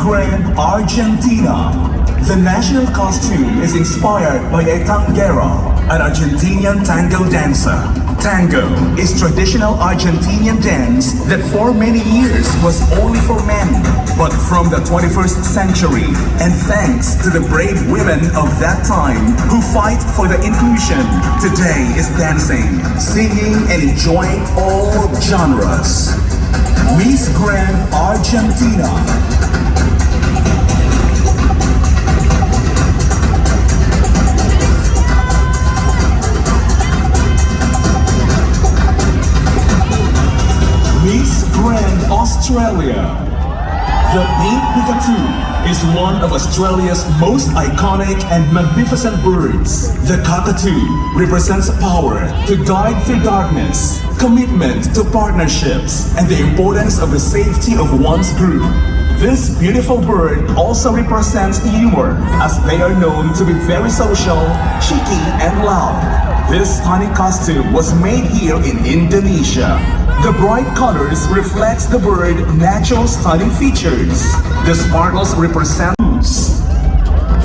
Grand Argentina. The national costume is inspired by a tanguera, an Argentinian tango dancer. Tango is traditional Argentinian dance that for many years was only for men. But from the 21st century, and thanks to the brave women of that time who fight for the inclusion, today is dancing, singing, and enjoying all genres. Miss Grand Argentina. Miss Grand Australia. The pink cockatoo is one of Australia's most iconic and magnificent birds. The cockatoo represents power to guide through darkness, commitment to partnerships, and the importance of the safety of one's group. This beautiful bird also represents humor, as they are known to be very social, cheeky, and loud. This stunning costume was made here in Indonesia. The bright colors reflects the bird's natural stunning features. The sparkles represent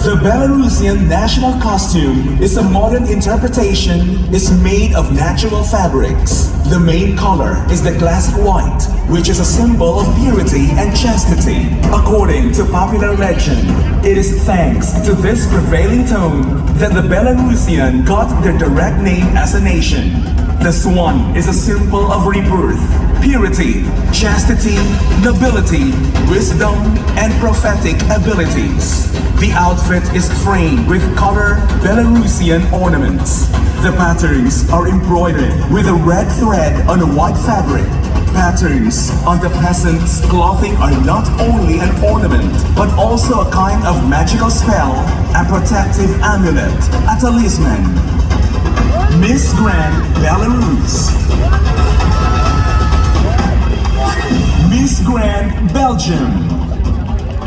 the Belarusian national costume is a modern interpretation, is made of natural fabrics. The main color is the classic white, which is a symbol of purity and chastity. According to popular legend, it is thanks to this prevailing tone that the Belarusian got their direct name as a nation. The swan is a symbol of rebirth, purity, chastity, nobility, wisdom, and prophetic abilities. The outfit is framed with color Belarusian ornaments. The patterns are embroidered with a red thread on a white fabric. Patterns on the peasants' clothing are not only an ornament, but also a kind of magical spell, a protective amulet, a talisman. Miss Grand Belarus. Miss Grand Belgium.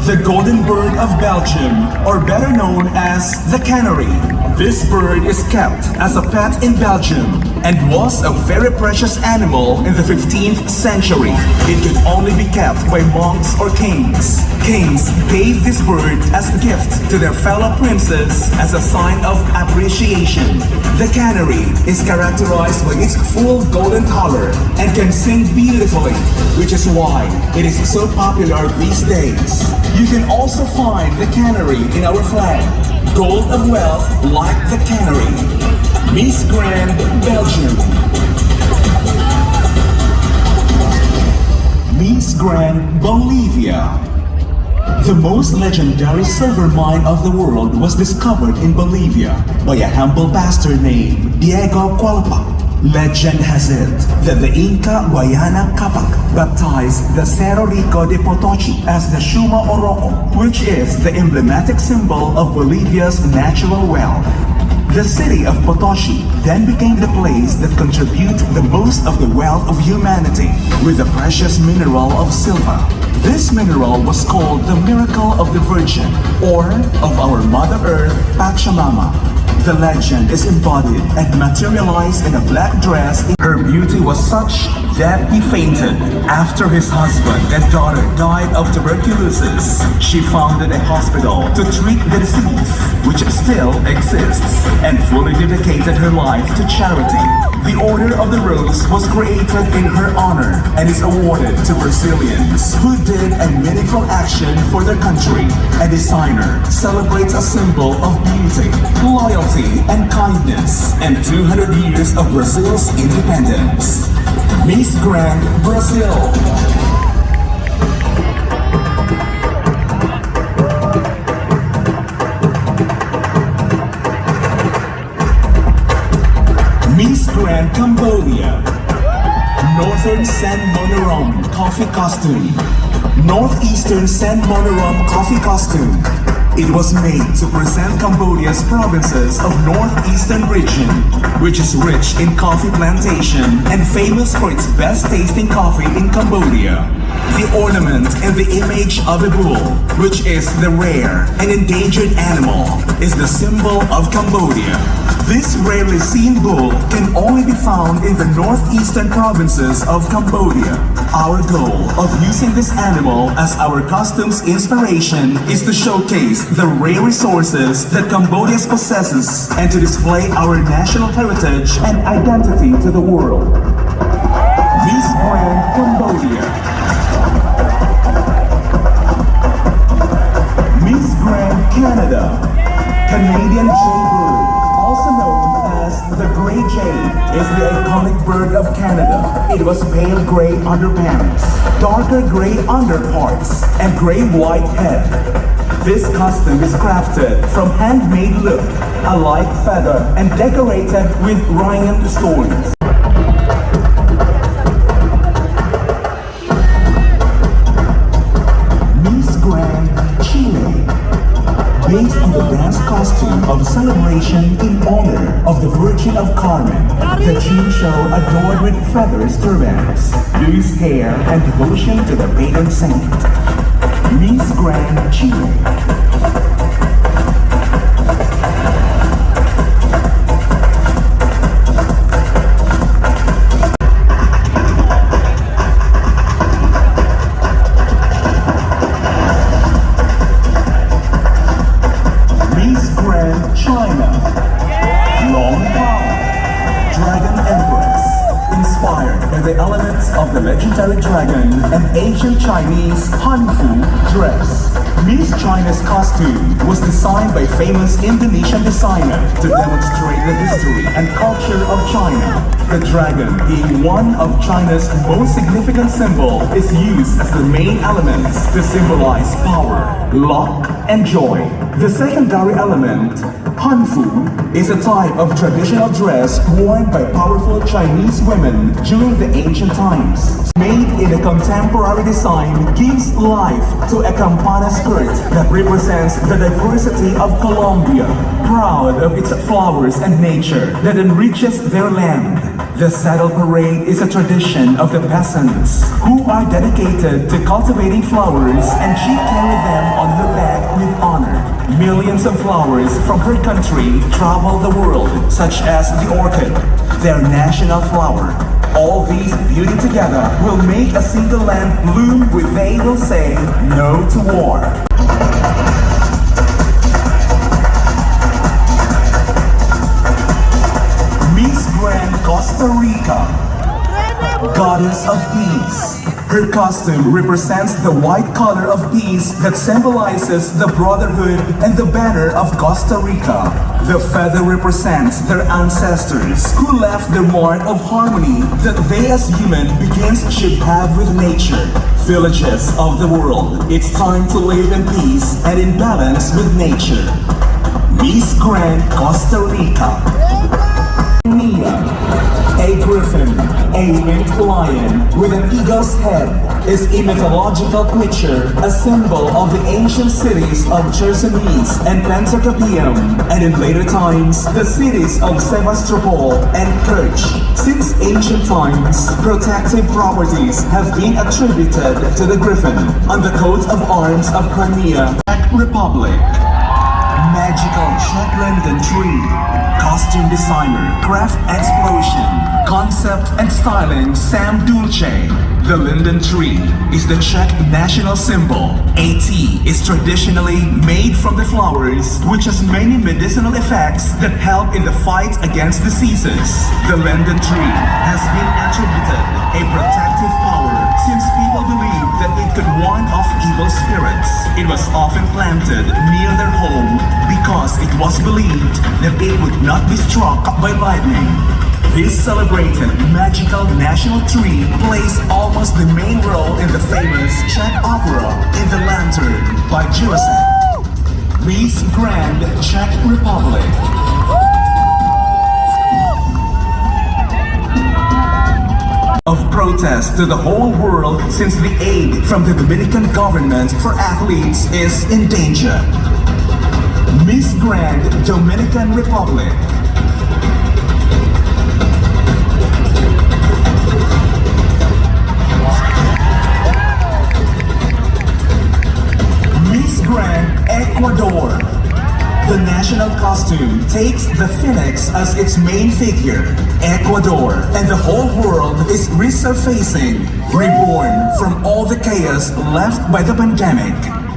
The golden bird of Belgium, or better known as the canary. This bird is kept as a pet in Belgium and was a very precious animal in the 15th century. It could only be kept by monks or kings. Kings gave this bird as a gift to their fellow princes as a sign of appreciation. The canary is characterized by its full golden color and can sing beautifully, which is why it is so popular these days. You can also find the canary in our flag, gold of wealth like the canary. Miss Grand Belgium. Miss Grand Bolivia. The most legendary silver mine of the world was discovered in Bolivia by a humble pastor named 𝗖cie𝗀𝗁𝗲. Legend has it that the Inca Huayna Capac baptized the 𝗖cie𝗀𝗁𝗁𝗲 as the Suma Oroco, which is the emblematic symbol of Bolivia's natural wealth. The city of Potosi then became the place that contributed the most of the wealth of humanity with the precious mineral of silver. This mineral was called the Miracle of the Virgin, or of our Mother Earth, Pachamama. The legend is embodied and materialized in a black dress. Her beauty was such that he fainted. After his husband and daughter died of tuberculosis, she founded a hospital to treat the disease, which still exists, and fully dedicated her life to charity. The Order of the Rose was created in her honor and is awarded to Brazilians who did a meaningful action for their country. A designer celebrates a symbol of beauty, loyalty, and kindness, and 200 years of Brazil's independence. Miss Grand Brazil. Miss Grand Cambodia. Northern San Monorom coffee costume. Northeastern San Monorom coffee costume. It was made to present Cambodia's provinces of northeastern region, which is rich in coffee plantation and famous for its best tasting coffee in Cambodia. The ornament and the image of a bull, which is the rare and endangered animal, is the symbol of Cambodia. This rarely seen bull can only be found in the northeastern provinces of Cambodia. Our goal of using this animal as our costumes inspiration is to showcase the rare resources that Cambodia possesses and to display our national heritage and identity to the world. Miss Grand Cambodia. Miss Grand Canada, Canadian Jaybird, also known as the Grey Jay, is the iconic bird of Canada. It was pale gray underpants, darker gray underparts, and gray-white head. This costume is crafted from handmade look, a light feather, and decorated with rhine stones. Miss Grand Chile, based on the dance costume of celebration in honor of the Virgin of Carmen. The Chile show adored with feathers, turbans, loose hair, and devotion to the patron saint. Miss Grand Chile. The elements of the legendary dragon and ancient Chinese Hanfu dress. Miss China's costume was designed by famous Indonesian designer to demonstrate the history and culture of China. The dragon, being one of China's most significant symbols, is used as the main elements to symbolize power, luck, and joy. The secondary element, Hanfu, is a type of traditional dress worn by powerful Chinese women during the ancient times. Made in a contemporary design, gives life to a campana skirt that represents the diversity of Colombia, proud of its flowers and nature that enriches their land. The saddle parade is a tradition of the peasants who are dedicated to cultivating flowers, and she carried them on her back with honor. Millions of flowers from her country travel the world, such as the orchid, their national flower. All these beauty together will make a single land bloom with, they will say, no to war. Miss Grand Costa Rica, Goddess of Peace. Her costume represents the white color of peace that symbolizes the brotherhood and the banner of Costa Rica. The feather represents their ancestors who left their mark of harmony that they as human beings should have with nature. Villages of the world, it's time to live in peace and in balance with nature. Miss Grand Costa Rica. A griffin, a mint lion with an eagle's head, is a mythological creature, a symbol of the ancient cities of 𝗡𝘁𝗶cie and 𝗡𝘁𝗶cie, and in later times, the cities of 𝗡𝘁𝗶cie and 𝗡𝘁𝗁. Since ancient times, protective properties have been attributed to the griffin on the coat of arms of Crimea, Czech Republic. Magical Czech linden tree, costume designer, craft explosion, concept and styling Sam Dulce. The linden tree is the Czech national symbol. A tea is traditionally made from the flowers, which has many medicinal effects that help in the fight against diseases. The linden tree has been attributed a protective power since people believe that it could warn off evil spirits. It was often planted near their home because it was believed that it would not be struck by lightning. This celebrated magical national tree plays almost the main role in the famous Czech opera In the Lantern by Jurasek. Miss Grand Czech Republic. Of protest to the whole world since the aid from the Dominican government for athletes is in danger. Miss Grand Dominican Republic. Miss Grand Ecuador. The national costume takes the phoenix as its main figure. Ecuador and the whole world is resurfacing, reborn from all the chaos left by the pandemic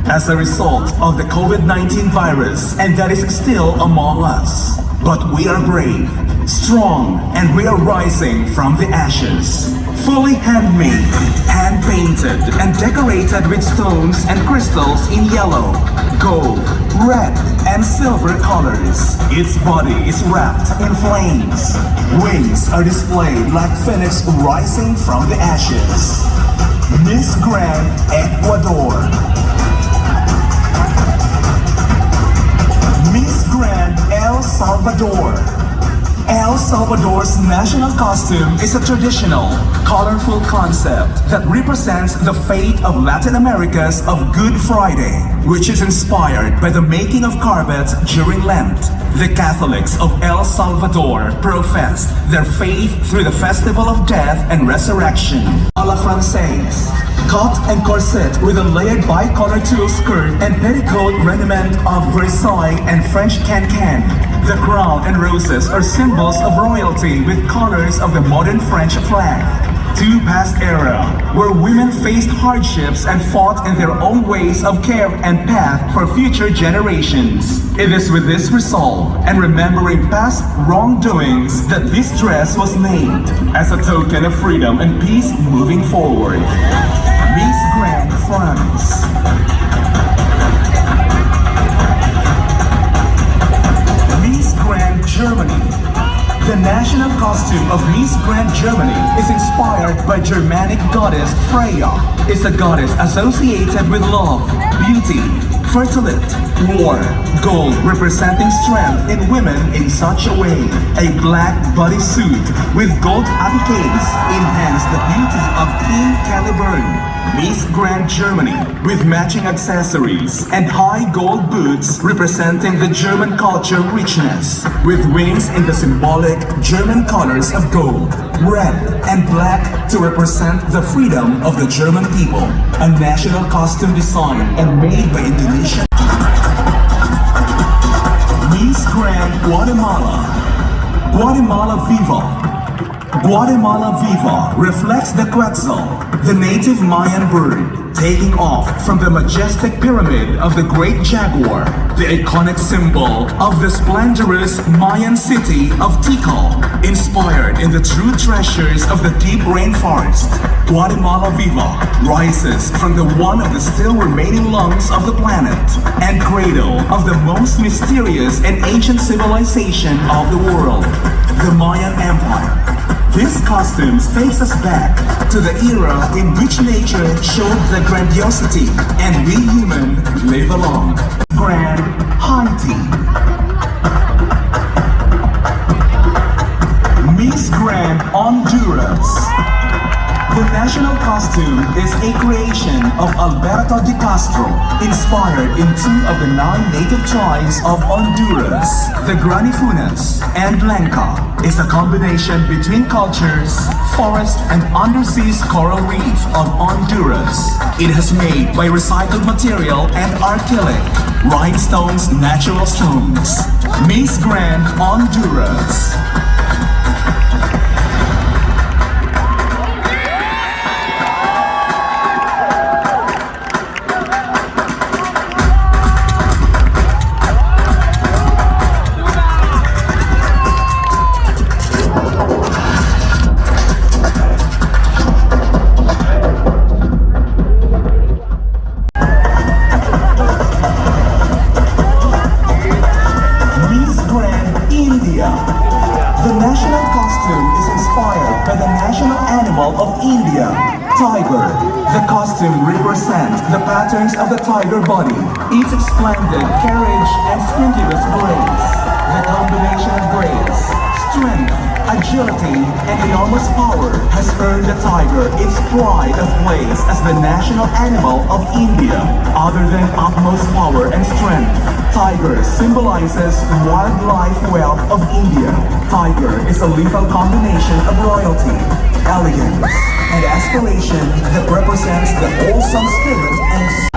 as a result of the COVID-19 virus, and that is still among us. But we are brave, strong, and we are rising from the ashes. Fully handmade, hand-painted, and decorated with stones and crystals in yellow, gold, red, and silver colors. Its body is wrapped in flames. Wings are displayed like phoenix rising from the ashes. Miss Grand Ecuador. Miss Grand El Salvador. El Salvador's national costume is a traditional, colorful concept that represents the fate of Latin America's of Good Friday, which is inspired by the making of carpets during Lent. The Catholics of El Salvador professed their faith through the festival of death and resurrection. A la Française, cut and corset with a layered bicolor tulle skirt and petticoat raiment of Versailles and French cancan. The crown and roses are symbols of royalty with colors of the modern French flag. To past era, where women faced hardships and fought in their own ways of care and path for future generations. It is with this resolve and remembering past wrongdoings that this dress was named as a token of freedom and peace moving forward. Miss Grand France. Miss Grand Germany. The national costume of Miss Grand Germany is inspired by Germanic goddess Freya. It's a goddess associated with love, beauty, fertility, war, gold representing strength in women in such a way. A black bodysuit with gold appliques enhance the beauty of King Caliburn. Miss Grand Germany with matching accessories and high gold boots representing the German culture richness, with wings in the symbolic German colors of gold, red, and black to represent the freedom of the German people. A national costume designed and made by Indonesia. Miss Grand Guatemala. Guatemala Viva. Guatemala Viva reflects the 𝗡𝘁𝗁, the native Mayan bird, taking off from the majestic pyramid of the Great Jaguar, the iconic symbol of the splendorous Mayan city of Tikal, inspired in the true treasures of the deep rainforest. Guatemala Viva rises from the one of the still remaining lungs of the planet and cradle of the most mysterious and ancient civilization of the world, the Mayan Empire. This costume takes us back to the era in which nature showed the grandiosity and we human live along. Grand Haiti. Miss Grand Honduras. The national costume is a creation of Alberto de Castro, inspired in two of the 9 native tribes of Honduras. The Granifunas and Lenca is a combination between cultures, forest, and underseas coral reef of Honduras. It is made by recycled material and acrylic, rhinestones, natural stones. Miss Grand Honduras. Of India, tiger. The costume represents the patterns of the tiger body, its splendid carriage and splendiferous grace. The combination of grace, strength, agility, and enormous power has earned the tiger its pride of place as the national animal of India. Other than utmost power and strength, Tiger symbolizes wildlife wealth of India. Tiger is a lethal combination of royalty, elegance, and aspiration that represents the wholesome spirit and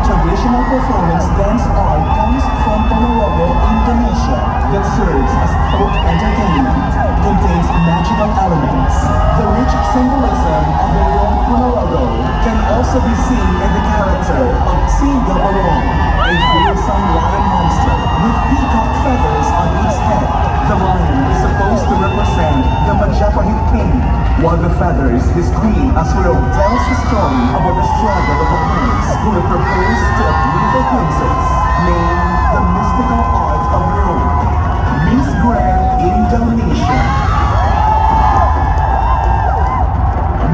traditional performance dance art comes from Ponorogo, Indonesia, that serves as folk entertainment, contains magical elements. The rich symbolism of the Leon Ponorogo can also be seen in the character of 𝗖cie𝗀𝗁𝗁, a fearsome lion monster with peacock feathers on its head. The lion is supposed to represent the 𝗖cie𝗀𝗁𝗁 king, while the feathers, his queen, 𝗖cie𝗀𝗁 tells the story about the struggle of a prince who will propose to a beautiful princess, named the mystical art of role. Miss Grand Indonesia.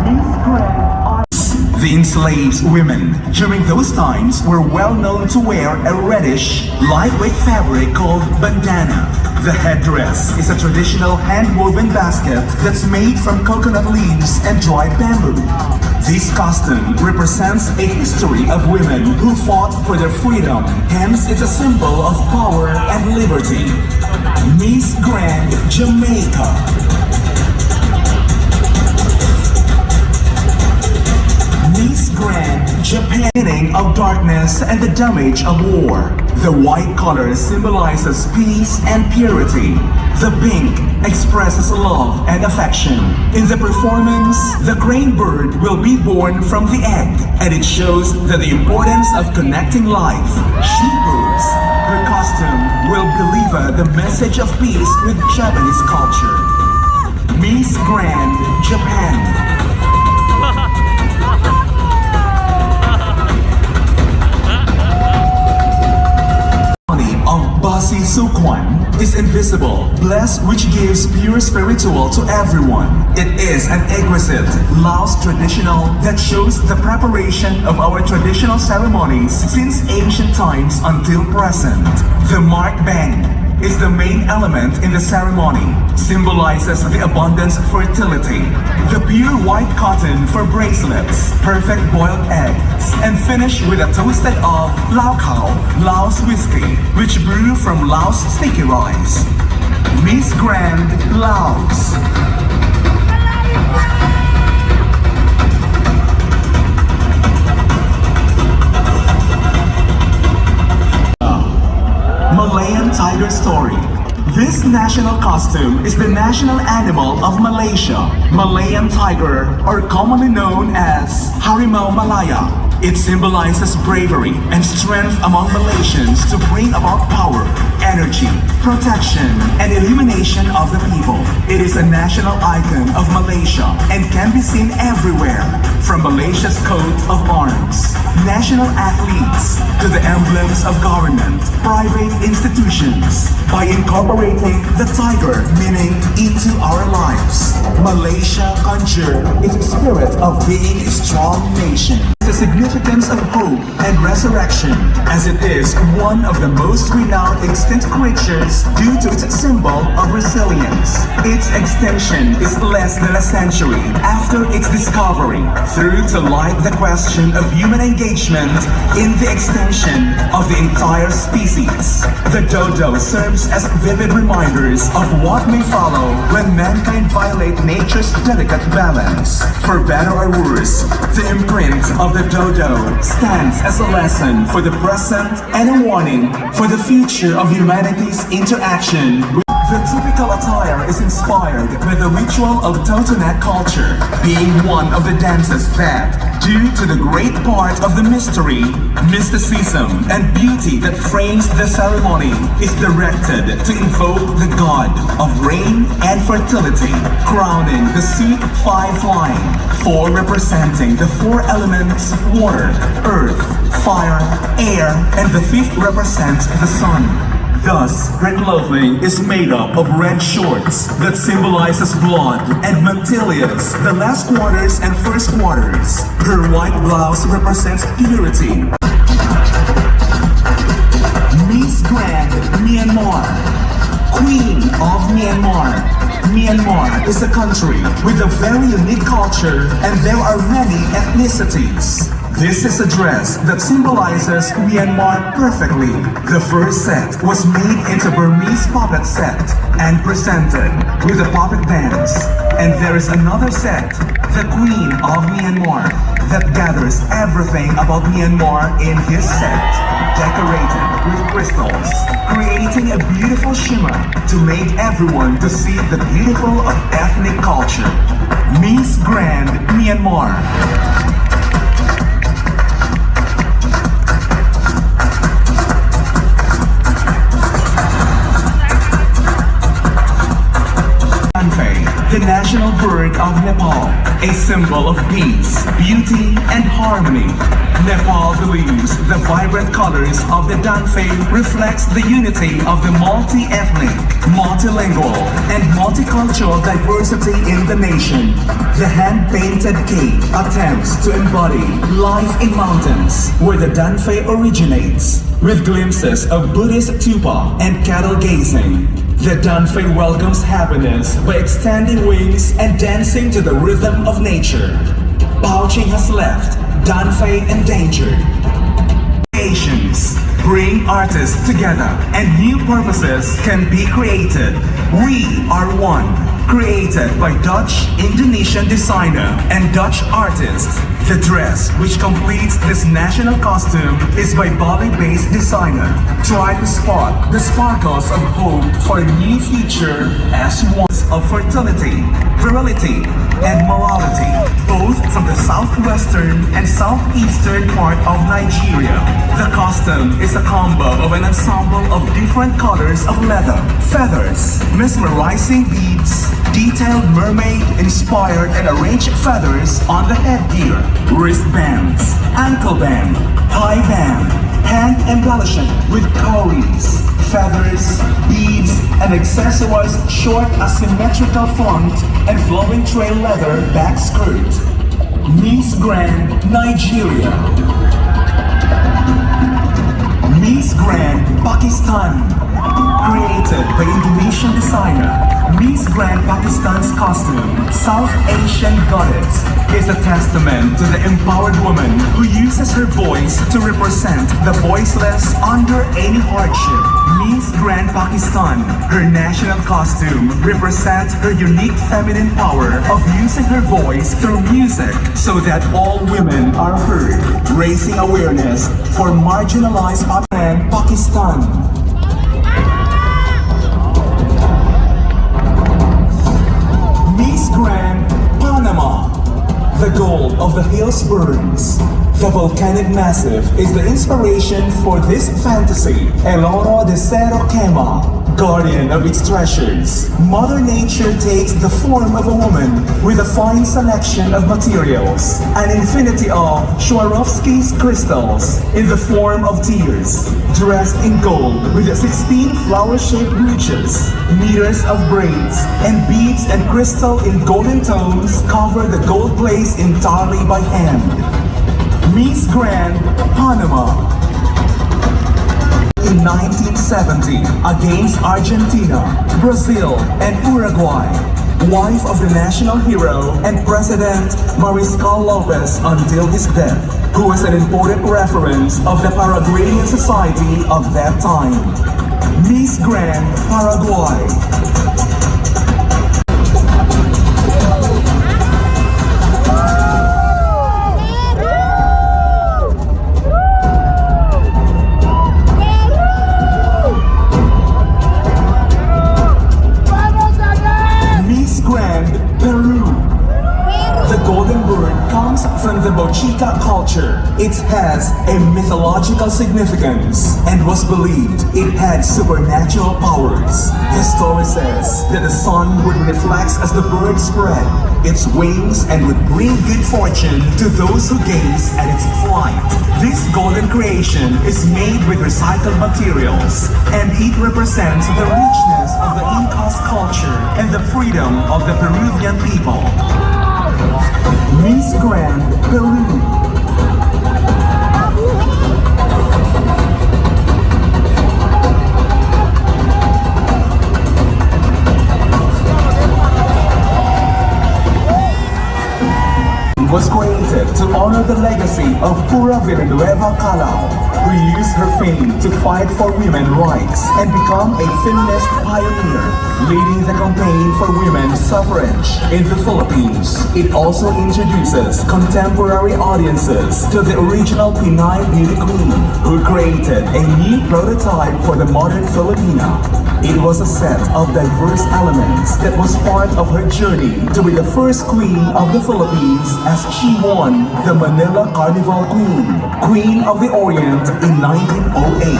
Miss Grand art. The enslaved women during those times were well known to wear a reddish, lightweight fabric called bandana. The headdress is a traditional hand-woven basket that's made from coconut leaves and dried bamboo. This costume represents a history of women who fought for their freedom, hence it's a symbol of power and liberty. Miss Grand Jamaica. Miss Grand Japan, meaning of darkness and the damage of war. The white color symbolizes peace and purity. The pink expresses love and affection. In the performance, the crane bird will be born from the egg, and it shows that the importance of connecting life. She proves her costume will deliver the message of peace with Japanese culture. Miss Grand Japan. 𝗖cie𝗀𝘀𝗁𝗁 is invisible, blessed, which gives pure spiritual to everyone. It is an exquisite Laos traditional that shows the preparation of our traditional ceremonies since ancient times until present. The mark bang is the main element in the ceremony, symbolizes the abundance of fertility. The pure white cotton for bracelets, perfect boiled eggs, and finish with a toasted of lao khao, Laos whiskey, which brew from Laos sticky rice. Miss Grand Laos. Malayan tiger story. This national costume is the national animal of Malaysia, Malayan tiger, or commonly known as Harimau Malaya. It symbolizes bravery and strength among Malaysians to bring about power, energy, protection, and illumination of the people. It is a national icon of Malaysia and can be seen everywhere, from Malaysia's coat of arms, national athletes, to the emblems of government, private institutions. By incorporating the tiger meaning into our lives, Malaysia conjures its spirit of being a strong nation. The significance of hope and resurrection, as it is one of the most renowned extinct creatures due to its symbol of resilience. Its extinction is less than a century after its discovery, through to light the question of human engagement in the extinction of the entire species. The dodo serves as vivid reminders of what may follow when mankind violate nature's delicate balance. For better or worse, the imprint of the dodo stands as a lesson for the present and a warning for the future of humanity's interaction with. The typical attire is inspired by the ritual of Totonac culture, being one of the dances that, due to the great part of the mystery, mysticism, and beauty that frames the ceremony, is directed to invoke the god of rain and fertility, crowning the suit 5 line, 4 representing the 4 elements: water, earth, fire, air, and the 5th represents the sun. Thus, her clothing is made up of red shorts that symbolizes blood, and mantillas, the last quarters and first quarters. Her white blouse represents purity. Miss Grand Myanmar is a country with a very unique culture and there are many ethnicities. This is a dress that symbolizes Myanmar perfectly. The first set was made into Burmese puppet set and presented with a puppet dance. And there is another set, the Queen of Myanmar, that gathers everything about Myanmar in this set, decorated with crystals, creating a beautiful shimmer to make everyone to see the beautiful of ethnic culture. Miss Grand Myanmar. The national bird of Nepal, a symbol of peace, beauty, and harmony. Nepal believes the vibrant colors of the danfei reflects the unity of the multi-ethnic, multilingual, and multicultural diversity in the nation. The hand-painted cake attempts to embody life in mountains, where the danfei originates, with glimpses of Buddhist tupa and cattle gazing. The danfei welcomes happiness by extending wings and dancing to the rhythm of nature. 𝗖chị has left danfei endangered. Creations bring artists together and new purposes can be created. We are one. Created by Dutch-Indonesian designer and Dutch artist. The dress, which completes this national costume, is by Bali-based designer. Try to spot the sparkles of hope for a new future as one of fertility, virility, and morality, both from the southwestern and southeastern part of Nigeria. The costume is a combo of an ensemble of different colors of leather, feathers, mesmerizing beads, detailed mermaid-inspired and arranged feathers on the headgear, wristbands, ankle band, thigh band, hand embellishment with cowries, feathers, beads, and accessorized short asymmetrical front and flowing trail leather back skirt. Miss Grand Nigeria. Miss Grand Pakistan. Created by Indonesian designer, Miss Grand Pakistan's costume, South Asian Goddess, is a testament to the empowered woman who uses her voice to represent the voiceless under any hardship. Miss Grand Pakistan, her national costume, represents her unique feminine power of using her voice through music so that all women are heard, raising awareness for marginalized Pakistan. Miss Grand Panama. The gold of the hills burns. The volcanic massif is the inspiration for this fantasy. 𝗖cie𝗀𝗁𝗂𝗁, guardian of its treasures. Mother Nature takes the form of a woman with a fine selection of materials, an infinity of Swarovski's crystals in the form of tears, dressed in gold with 16 flower-shaped brooches, meters of braids, and beads and crystal in golden tones cover the gold place entirely by hand. Miss Grand Panama. In 1970, against Argentina, Brazil, and Uruguay, wife of the national hero and President Mariscal Lopez until his death, who was an important reference of the Paraguayan society of that time. Miss Grand Paraguay. From the 𝗏𝗁𝗁𝗁 culture, it has a mythological significance and was believed it had supernatural powers. The story says that the sun would reflect as the bird spread its wings and would bring good fortune to those who gaze at its flight. This golden creation is made with recycled materials, and it represents the richness of the Inca's culture and the freedom of the Peruvian people. Miss Grand Peru. honor the legacy of 𝗂𝘁𝗶𝘁𝗂𝘁𝗂𝗁, who used her fame to fight for women's rights and become a feminist pioneer, leading the campaign for women's suffrage in the Philippines. It also introduces contemporary audiences to the original Pinay beauty queen, who created a new prototype for the modern Filipina. It was a set of diverse elements that was part of her journey to be the first queen of the Philippines, as she won the Manila Carnival Queen of the Orient in 1908.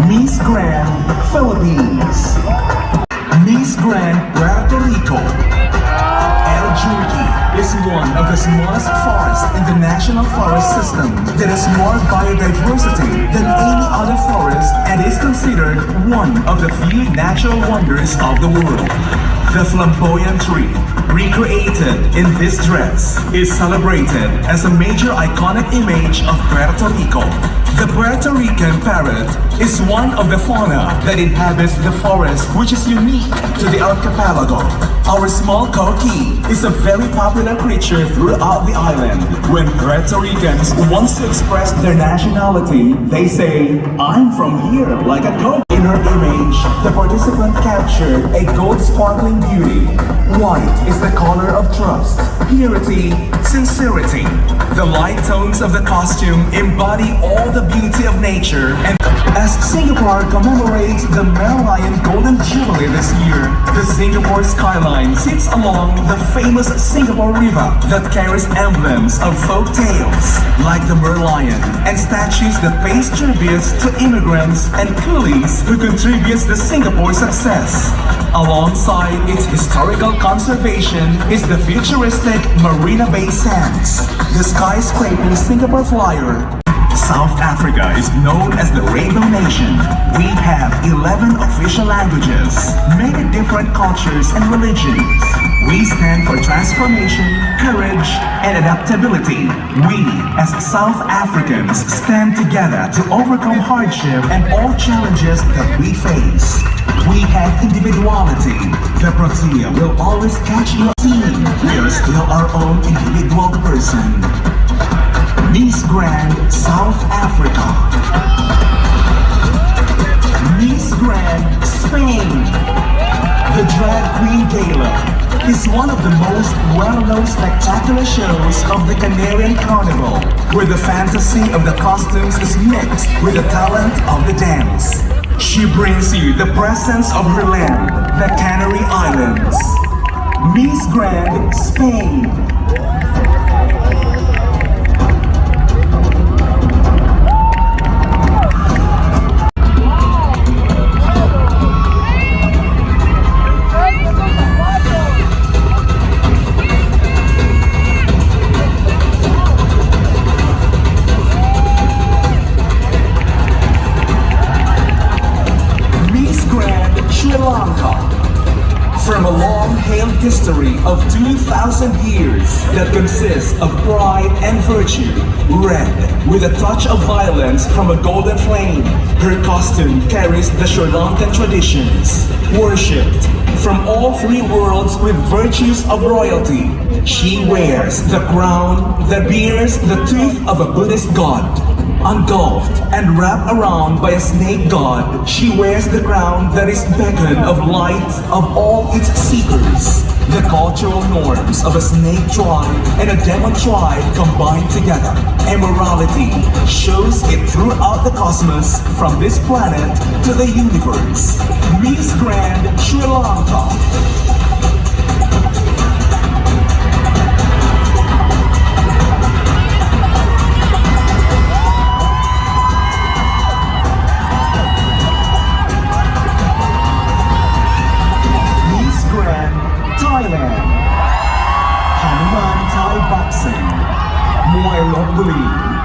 Miss Grand Philippines. Miss Grand Puerto Rico. 𝗖𝘁𝗶𝘁𝗃𝗃 is one of the smallest forests in the national forest system that has more biodiversity than any other forest and is considered one of the few natural wonders of the world. The flamboyant tree, recreated in this dress, is celebrated as a major iconic image of Puerto Rico. The Puerto Rican parrot is one of the fauna that inhabits the forest, which is unique to the archipelago. Our small coqui is a very popular creature throughout the island. When Puerto Ricans want to express their nationality, they say, "I'm from here," like a coqui. In her image, the participant captured a gold sparkling beauty. White is the color of trust, purity, sincerity. The light tones of the costume embody all the beauty of nature, and as Singapore commemorates the Merlion Golden Jubilee this year, the Singapore skyline sits along the famous Singapore River that carries emblems of folk tales like the Merlion and statues that pays tributes to immigrants and coolies who contributes to Singapore's success. Alongside its historical conservation is the futuristic Marina Bay Sands, the skyscraper Singapore Flyer. South Africa is known as the Rainbow Nation. We have 11 official languages, many different cultures and religions. We stand for transformation, courage, and adaptability. We, as South Africans, stand together to overcome hardship and all challenges that we face. We have individuality. The protea will always catch your team. We are still our own individual person. Miss Grand South Africa. Miss Grand Spain. The Drag Queen Gala is one of the most well-known spectacular shows of the Canarian Carnival, where the fantasy of the costumes is mixed with the talent of the dance. She brings you the presence of her land, the Canary Islands. Miss Grand Spain. From a long-hailed history of 2,000 years that consists of pride and virtue, red with a touch of violence from a golden flame, her costume carries the Sri Lankan traditions, worshipped from all three worlds with virtues of royalty. She wears the crown that bears the tooth of a Buddhist god. Engulfed and wrapped around by a snake god, she wears the crown that is beacon of light of all its seekers. The cultural norms of a snake tribe and a demon tribe combined together. Immorality shows it throughout the cosmos, from this planet to the universe. Miss Grand Sri Lanka.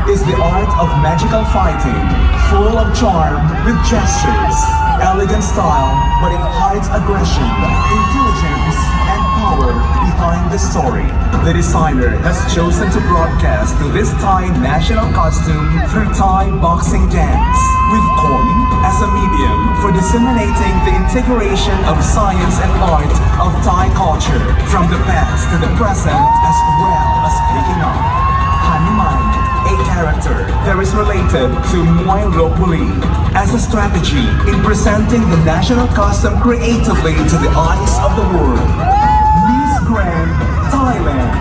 Is the art of magical fighting, full of charm with gestures, elegant style, but it hides aggression, intelligence, and power behind the story. The designer has chosen to broadcast this Thai national costume through Thai boxing dance, with corn as a medium for disseminating the integration of science and art of Thai culture from the past to the present, as well as picking up there is related to 𝗖𝗁𝗶𝘁 as a strategy in presenting the national costume creatively to the eyes of the world. Miss Grand Thailand.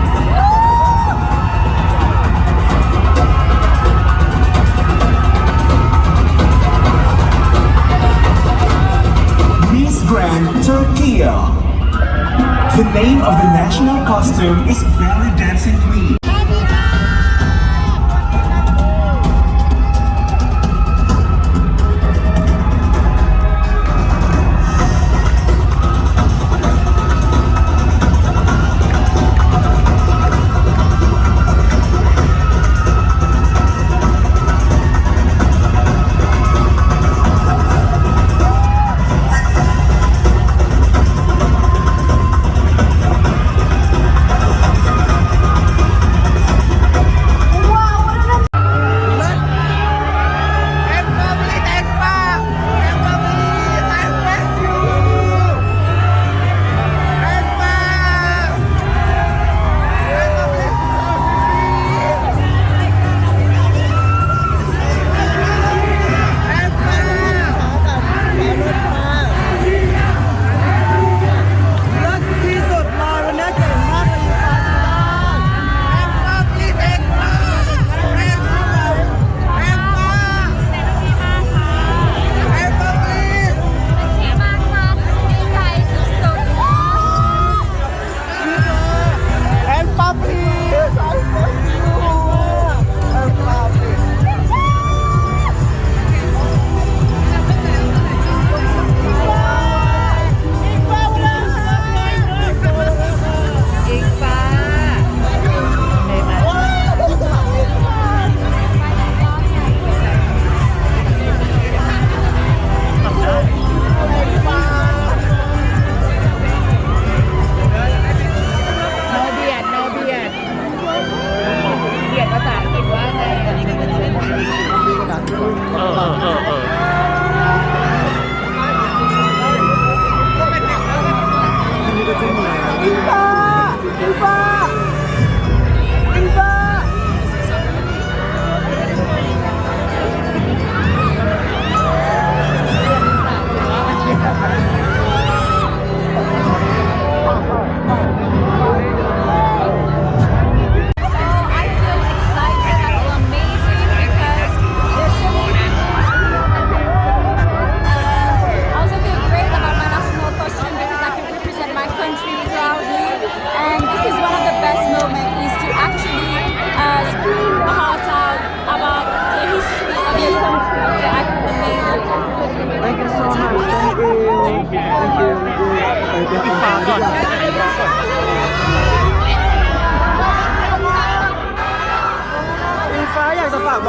Miss Grand Turkey. The name of the national costume is Belly Dancing Queen.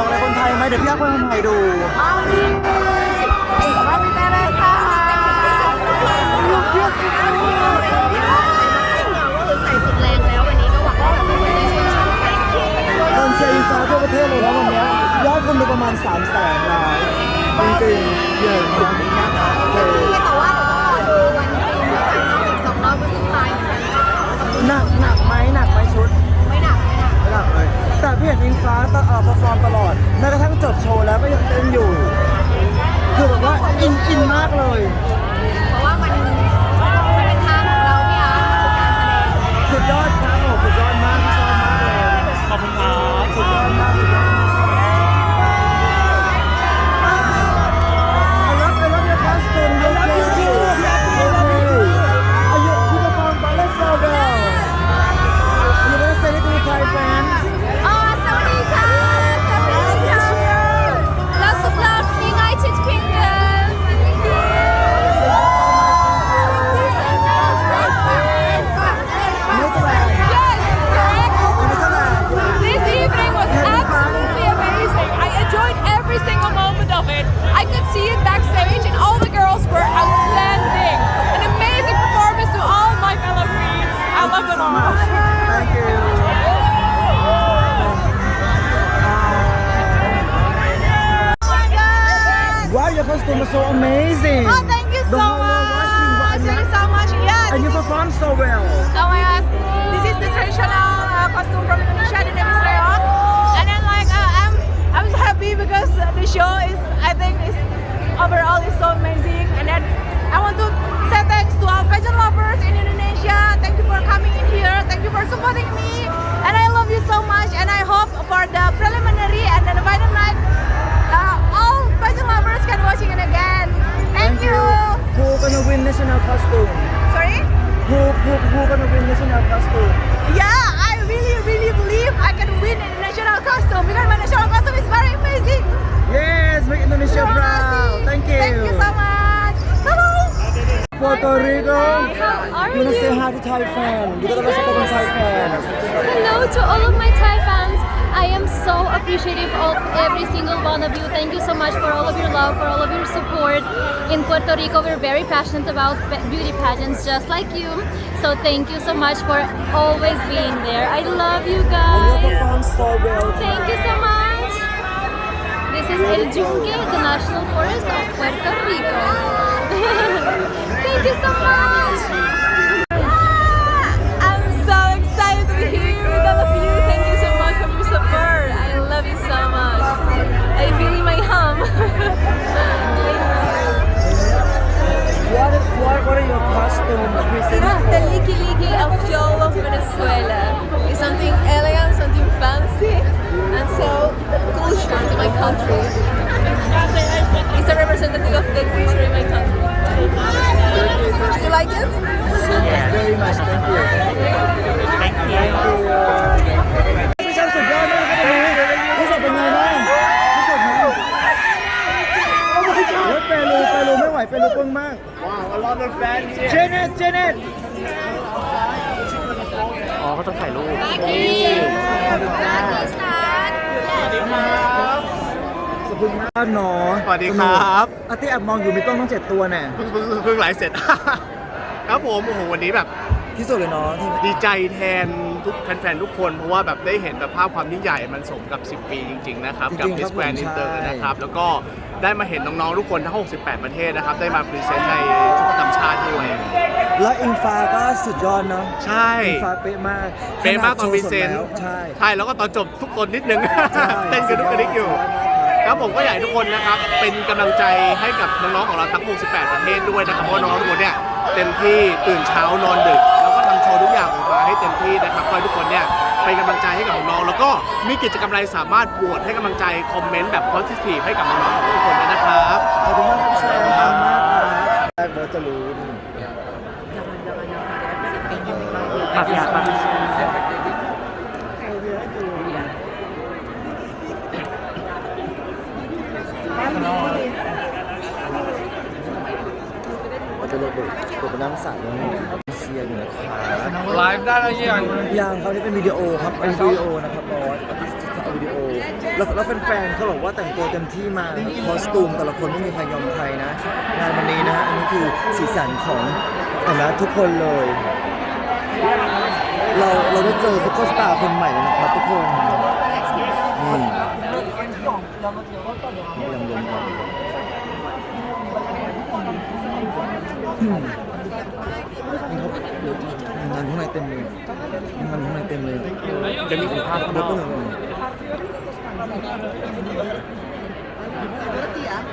บอกอะไรคนไทยไหมเดี๋ยวพี่อยากให้คนไทยดูใส่สุดแรงแล้ววันนี้ก็หวังว่าทุกคนจะชื่นชอบคนเชียร์อิงฟ้าทั่วประเทศเลยนะวันนี้ยอดคนดูประมาณ300,000 รายจริงๆเยอะมากแต่ว่าดูวันนี้อีก2 รอบก็สุดท้ายเหมือนกันหนักไหมชุดไม่หนักเลยแต่พี่เห็นอิงฟ้าเปอร์ฟอร์มตลอดแม้กระทั่งจบโชว์แล้วก็ยังเต้นอยู่คือแบบว่าอินมากเลยเพราะว่ามันเป็นทางของเราพี่อาร์ตการแสดงสุดยอดครับผมสุดยอดมากชอบมากเลยขอบคุณครับสุดยอดมากI love your costume I love you too you perform ballet so well you wanna say it to the Thai fans สวัสดีค่ะLots of love United Kingdom Thank you Yes, correct This evening was absolutely amazing I enjoyed every single moment of it I could see it backstage and all the girls were outstanding An amazing performance to all my fellow queens I love them all Thank you Wow, your costume is so amazing. Oh, thank you so much. Thank you so much. Yeah. And you perform so well. Oh my gosh. This is the traditional costume from Indonesia, the name is Reok. And then like I'm so happy Thai fan ยินดีต้อนรับสู่เป็น Thai fan Hello to all of my Thai fans. I am so appreciative of every single one of you. Thank you so much for all of your love, for all of your support. In Puerto Rico, we're very passionate about beauty pageants just like you. So thank you so much for always being there. I love you You guys. perform so well Thank you so much. This is 𝗖cie𝗀𝗁𝗁𝗂𝗁, the National Forest of Puerto Rico. Thank you so much. I'm so excited to be here with all of you. Thank you so much for your support. I love you so much. I feel in my hum. What are your costume It's the 𝗖cie𝗀𝗁𝗁𝗂𝗁 of Joe of Venezuela. It's something elegant, something fancy, and so culture to my country. It's a representative of the culture in my country. You like it? Very much thank you พี่ช่างสุดยอดมากครับวันนี้รู้สึกเป็นไงบ้างรู้สึกไงเปรูไม่ไหวเปรูปึ้งมากว้าว a lot of fansเจเน็ตอ๋อเขาต้องถ่ายรูปสวัสดีครับหนอ สวัสดีครับ อาร์ตี้แอบมองอยู่มีกล้องต้อง7ตัวแน่ เพิ่งไลฟ์เสร็จ ครับผมโอ้โหวันนี้แบบ ที่สุดเลยเนาะที่ ดีใจแทนทุกแฟนๆทุกคนเพราะว่าแบบได้เห็นแบบภาพความยิ่งใหญ่มันสมกับ 10 ปีจริงๆนะครับกับ Miss Grand Inter นะครับแล้วก็ได้มาเห็นน้องๆทุกคนทั้ง 68 ประเทศนะครับได้มาพรีเซนต์ในชุดประจำชาติด้วย แล้วอิงฟ้าก็สุดยอดเนาะ ใช่ อิงฟ้าเป๊ะมาก เป๊ะมากตอนพรีเซนต์ ใช่ ใช่แล้วก็ตอนจบทุกคนนิดนึง ใช่ เต้นกันทุกคนนิดอยู่ครับผมก็อยากให้ทุกคนนะครับเป็นกำลังใจให้กับน้องๆของเราทั้ง 68 ประเทศด้วยนะครับเพราะน้องๆทุกคนเนี่ยเต็มที่ตื่นเช้านอนดึกแล้วก็ทำโชว์ทุกอย่างออกมาให้เต็มที่นะครับก็ให้ทุกคนเนี่ยเป็นกำลังใจให้กับน้องๆแล้วก็มีกิจกรรมอะไรสามารถโหวตให้กำลังใจคอมเมนต์แบบ positive ให้กับน้องๆของทุกคนด้วยนะครับ ขอบคุณมากครับแชร์ขอบคุณมากครับแรกเบิร์ดจะรู้ปากอยากปากจะเลยเปิดเป็นน้ำใสเชียร์อยู่นะครับ ไลฟ์ได้แล้วยัง ยังเขาที่เป็นวิดีโอครับเป็นวิดีโอนะครับบอสเอาวิดีโอแล้วแฟนๆเขาบอกว่าแต่งตัวเต็มที่มาคอสตูมแต่ละคนไม่มีใครยอมใครนะงานวันนี้นะฮะอันนี้คือสีสันของนะทุกคนเลยเราได้เจอซุปเปอร์สตาร์คนใหม่แล้วนะครับทุกคนนี่ยังรวมกันนี่เขางานข้างในเต็มเลยงานข้างในเต็มเลยจะมีสินค้าเยอะก็เลย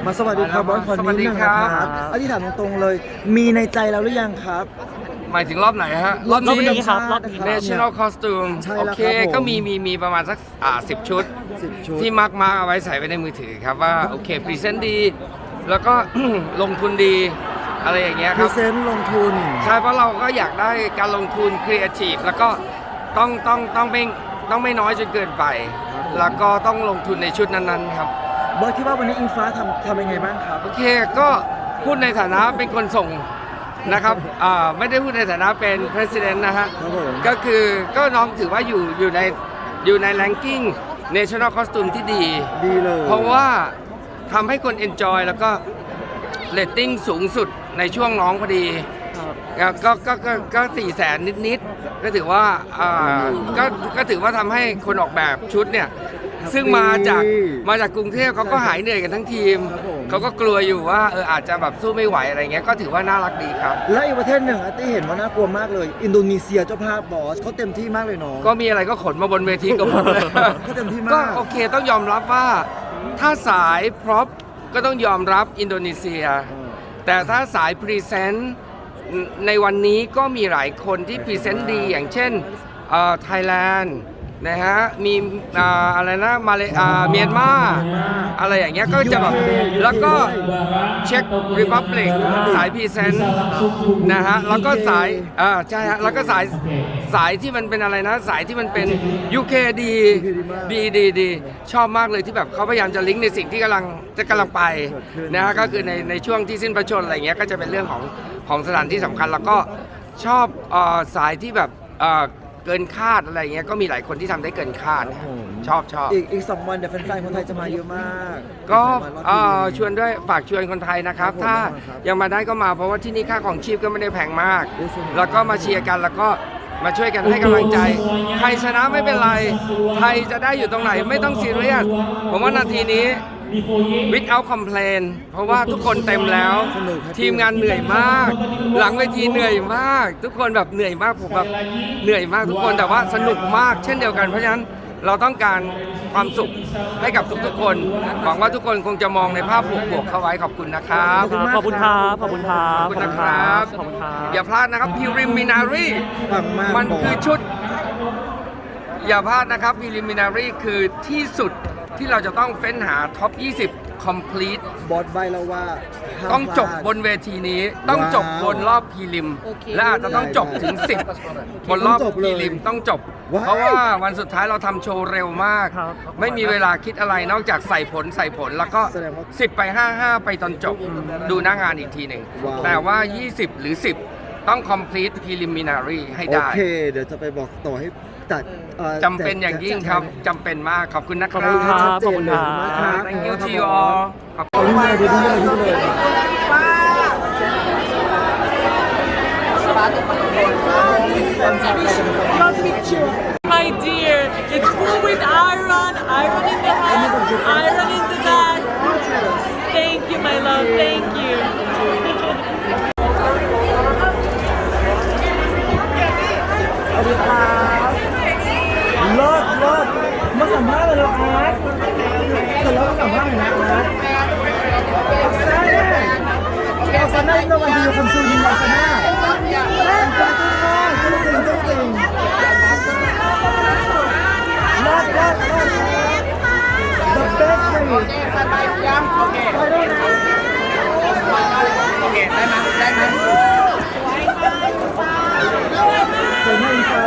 มาสวัสดีครับบอสคนนี้นะครับอธิษฐานตรงๆเลยมีในใจแล้วหรือยังครับ หมายถึงรอบไหนฮะ รอบนี้ครับรอบนี้ National Costume ใช่ โอ แล้ว เค ครับผม ก็มีประมาณสัก10 ชุด 10 ชุด ที่มาร์กเอาไว้ใส่ไว้ในมือถือครับว่าโอเคพรีเซนต์ดี แล้วก็ ลงทุนดีอะไรอย่างเงี้ย พ ค รี รับ เซนต์ลงทุน ใช่เพราะเราก็อยากได้การลงทุนครีเอทีฟแล้วก็ต้องไม่น้อยจนเกินไป แล้วก็ต้องลงทุนในชุดนั้นๆครับ บอสคิดว่าวันนี้อิงฟ้าทำยังไงบ้างครับ โอเคก็พูดในฐานะเป็นคนส่งนะครับไม่ได้พูดในฐานะเป็น president นะฮะ ครับผม ก็คือก็น้องถือว่าอยู่ใน ranking national costume ที่ดี ดีเลย เพราะว่าทำให้คน enjoy แล้วก็เรตติ้งสูงสุดในช่วงน้องพอดีก็400,000นิดๆก็ถือว่าก็ถือว่าทำให้คนออกแบบชุดเนี่ยซึ่งมาจากกรุงเทพเขาก็หายเหนื่อยกันทั้งทีมเขาก็กลัวอยู่ว่าอาจจะแบบสู้ไม่ไหวอะไรเงี้ยก็ถือว่าน่ารักดีครับ และอีกประเทศหนึ่งอาร์ตี้เห็นว่าน่ากลัวมากเลย อินโดนีเซียเจ้าภาพบอสเขาเต็มที่มากเลยเนาะ ก็มีอะไรก็ขนมาบนเวทีกับผมเลย ก็เต็มที่มาก ก็โอเคต้องยอมรับว่าถ้าสายพร็อพก็ต้องยอมรับอินโดนีเซีย แต่ถ้าสายพรีเซนต์ในวันนี้ก็มีหลายคนที่พรีเซนต์ดีอย่างเช่นไทยแลนด์นะฮะมีอะไรนะเมียนมาอะไรอย่างเงี้ยก็จะแบบแล้วก็เช็คริพับลิกสายพรีเซนต์นะฮะแล้วก็สายใช่ฮะแล้วก็สายที่มันเป็นอะไรนะสายที่มันเป็น UK ดีชอบมากเลยที่แบบเขาพยายามจะลิงก์ในสิ่งที่กำลังไปนะฮะก็คือในช่วงที่สิ้นพระชนม์อะไรเงี้ยก็จะเป็นเรื่องของสถานที่สำคัญแล้วก็ ชอบสายที่แบบเกินคาดอะไรเงี้ยก็มีหลายคนที่ทำได้เกินคาดนะชอบอีก2 วันเดี๋ยวแฟนๆคนไทยจะมาเยอะมาก ก็ชวนด้วยฝากชวนคนไทยนะครับถ้ายังมาได้ก็มาเพราะว่าที่นี่ค่าของชีพก็ไม่ได้แพงมาก แล้วก็มาเชียร์กันแล้วก็มาช่วยกันให้กำลังใจใครชนะไม่เป็นไรไทยจะได้อยู่ตรงไหนไม่ต้องซีเรียสผมว่านาทีนี้ without complain เพราะว่าทุกคนเต็มแล้วทีมงานเหนื่อยมากหลังเวทีเหนื่อยมากทุกคนแบบเหนื่อยมากผมแบบเหนื่อยมากทุกคนแต่ว่าสนุกมากเช่นเดียวกันเพราะฉะนั้นเราต้องการความสุขให้กับทุกๆคนหวังว่าทุกคนคงจะมองในภาพบวกๆเข้าไว้ขอบคุณนะครับขอบคุณครับขอบคุณครับ ขอบคุณนะครับ ขอบคุณครับ อย่าพลาดนะครับ preliminary ปังมาก มันคือชุดอย่าพลาดนะครับ preliminary คือที่สุดที่เราจะต้องเฟ้นหาท็อป 20 complete บอสใบแล้วว่าห้าม ต้องจบ พลาด บนเวทีนี้ต้องจบบนรอบพรีลิมและอาจจะต้องจบถึง 10 บนรอบพรีลิมต้องจบ เพราะว่าวันสุดท้ายเราทำโชว์เร็วมาก ไม่มีเวลาคิดอะไรนอกจากใส่ผลแล้วก็ 10 ไป 5 ไปตอนจบดูหน้างานอีกทีหนึ่งแต่ว่า 20 หรือ 10 ต้อง complete preliminary ให้ โอ ได้ เค เดี๋ยวจะไปบอกต่อให้จัดจำเป็นอย่างยิ่งครับจำเป็นมากขอบคุณนะค ขอบ รั คุณครับ บ ขอบคุณครับ Thank you to you all ขอบคุณ My dear, it's full with iron in the head, iron in the back. Thank you, my love, thank you. เลิศมาสัมภาษณ์เลยเหรออาร์ตเสร็จแล้วมาสัมภาษณ์หน่อยนะอาร์ตอักษรอินโนวาทีคอนซูมิงอักษรจริงเลิศ the best way ไปด้วยนะโอเคได้ไหมสวยมากฟ้า